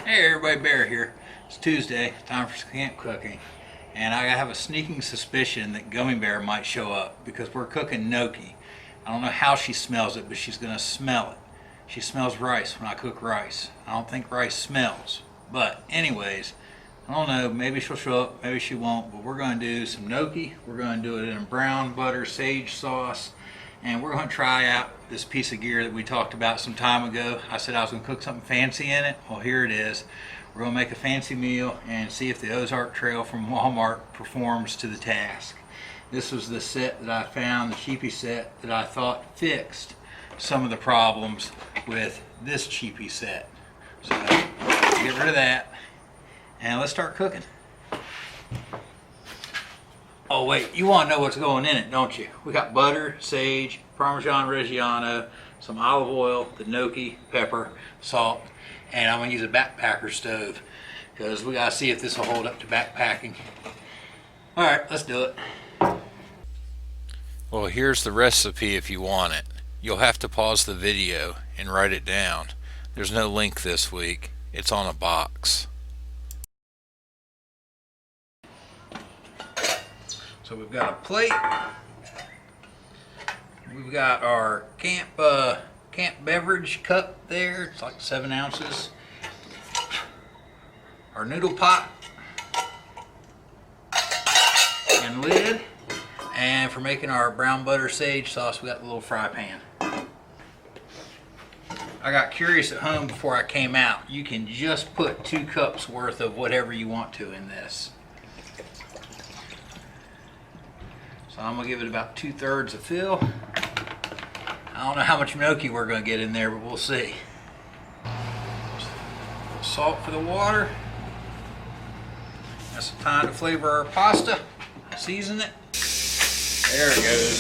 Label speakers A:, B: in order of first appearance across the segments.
A: Hey everybody, Bear here. It's Tuesday, time for some camp cooking. And I have a sneaking suspicion that Gummy Bear might show up because we're cooking gnocchi. I don't know how she smells it, but she's going to smell it. She smells rice when I cook rice. I don't think rice smells. But anyways, I don't know, maybe she'll show up, maybe she won't, but we're going to do some gnocchi. We're going to do it in a brown butter sage sauce. And we're going to try out this piece of gear that we talked about some time ago. I said I was going to cook something fancy in it. Well, here it is. We're going to make a fancy meal and see if the Ozark Trail from Walmart performs to the task. This was the set that I found, the cheapy set that I thought fixed some of the problems with this cheapy set. So get rid of that and let's start cooking. Oh wait, you want to know what's going in it, don't you? We got butter, sage, Parmesan Reggiano, some olive oil, the gnocchi, pepper, salt, and I'm going to use a backpacker stove because we got to see if this will hold up to backpacking. Alright, let's do it.
B: Well, here's the recipe if you want it. You'll have to pause the video and write it down. There's no link this week. It's on a box.
A: So we've got a plate, we've got our camp beverage cup there, it's like 7 ounces, our noodle pot and lid, and for making our brown butter sage sauce we got the little fry pan. I got curious at home before I came out. You can just put 2 cups worth of whatever you want to in this. So I'm going to give it about 2/3 of fill. I don't know how much gnocchi we're going to get in there, but we'll see. Salt for the water. Got some time to flavor our pasta. Season it. There it goes.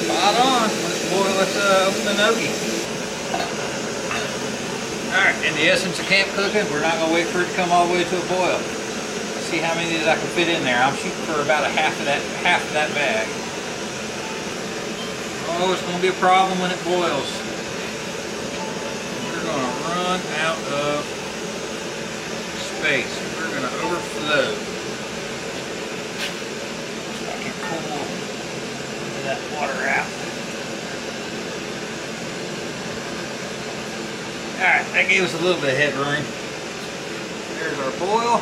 A: Spot on. Let's open the gnocchi. Alright, in the essence of camp cooking, we're not going to wait for it to come all the way to a boil. See how many of these I can fit in there. I'm shooting for about half of that bag. Oh, it's going to be a problem when it boils. We're going to run out of space. We're going to overflow. So I can pull that water out. Alright, that gave us a little bit of headroom. There's our boil.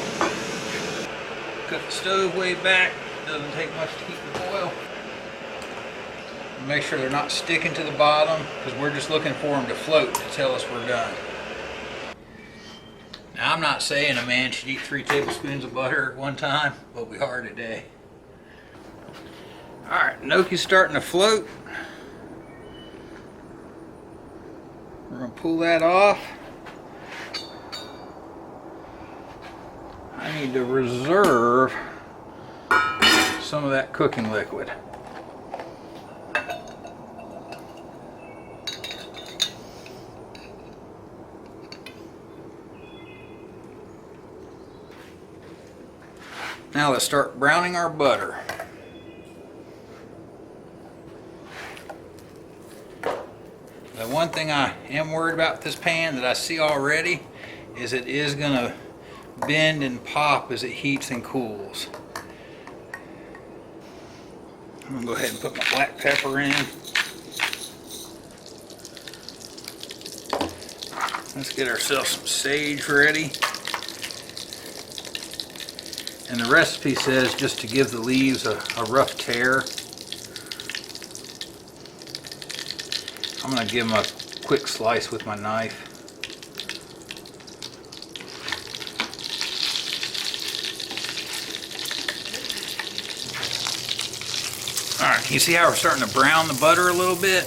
A: Cut the stove way back. Doesn't take much to keep the boil. Make sure they're not sticking to the bottom because we're just looking for them to float to tell us we're done. Now I'm not saying a man should eat 3 tablespoons of butter at one time, but we are today. Alright, gnocchi's starting to float. We're going to pull that off. I need to reserve some of that cooking liquid. Now let's start browning our butter. The one thing I am worried about with this pan that I see already is it is going to bend and pop as it heats and cools. I'm going to go ahead and put my black pepper in. Let's get ourselves some sage ready. And the recipe says just to give the leaves a rough tear. I'm going to give them a quick slice with my knife. Alright, you see how we're starting to brown the butter a little bit?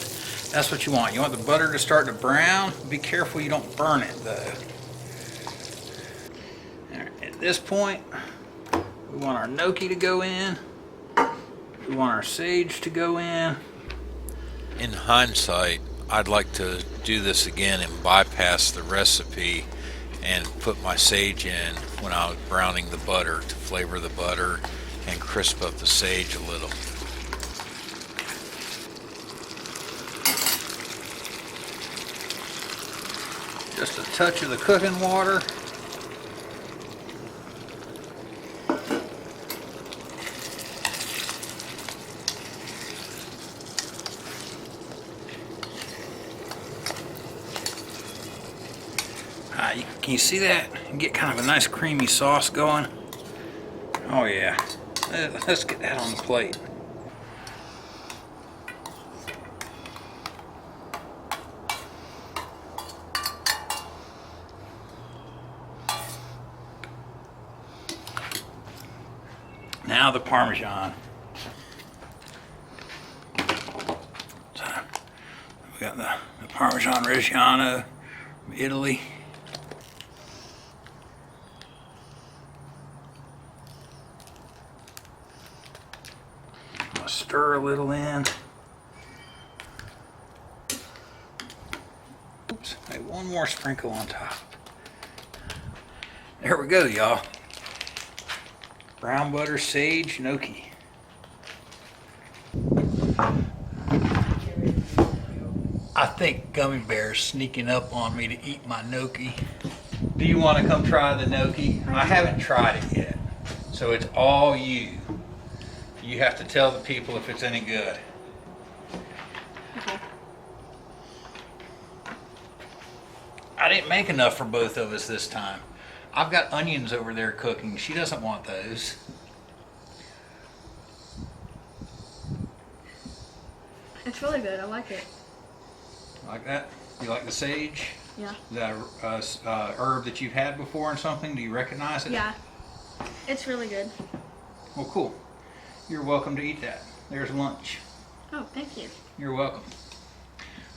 A: That's what you want. You want the butter to start to brown. Be careful you don't burn it though. Alright, at this point, we want our gnocchi to go in. We want our sage to go in.
B: In hindsight, I'd like to do this again and bypass the recipe and put my sage in when I was browning the butter to flavor the butter and crisp up the sage a little.
A: Just a touch of the cooking water. Can you see that? You get kind of a nice creamy sauce going. Oh yeah. Let's get that on the plate. Now the Parmesan. So we got the Parmesan Reggiano from Italy. I'll stir a little in. Oops, maybe one more sprinkle on top. There we go, y'all. Brown butter sage gnocchi. I think Gummy Bear's sneaking up on me to eat my gnocchi. Do you want to come try the gnocchi? I haven't tried it yet, so it's all you. You have to tell the people if it's any good.
C: Okay.
A: I didn't make enough for both of us this time. I've got onions over there cooking. She doesn't want those.
C: It's really good. I like it.
A: Like that? You like the sage?
C: Yeah.
A: Is that a herb that you've had before and something? Do you recognize it?
C: Yeah. It's really good.
A: Well, cool. You're welcome to eat that. There's lunch.
C: Oh, thank you.
A: You're welcome.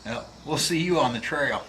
A: Well, we'll see you on the trail.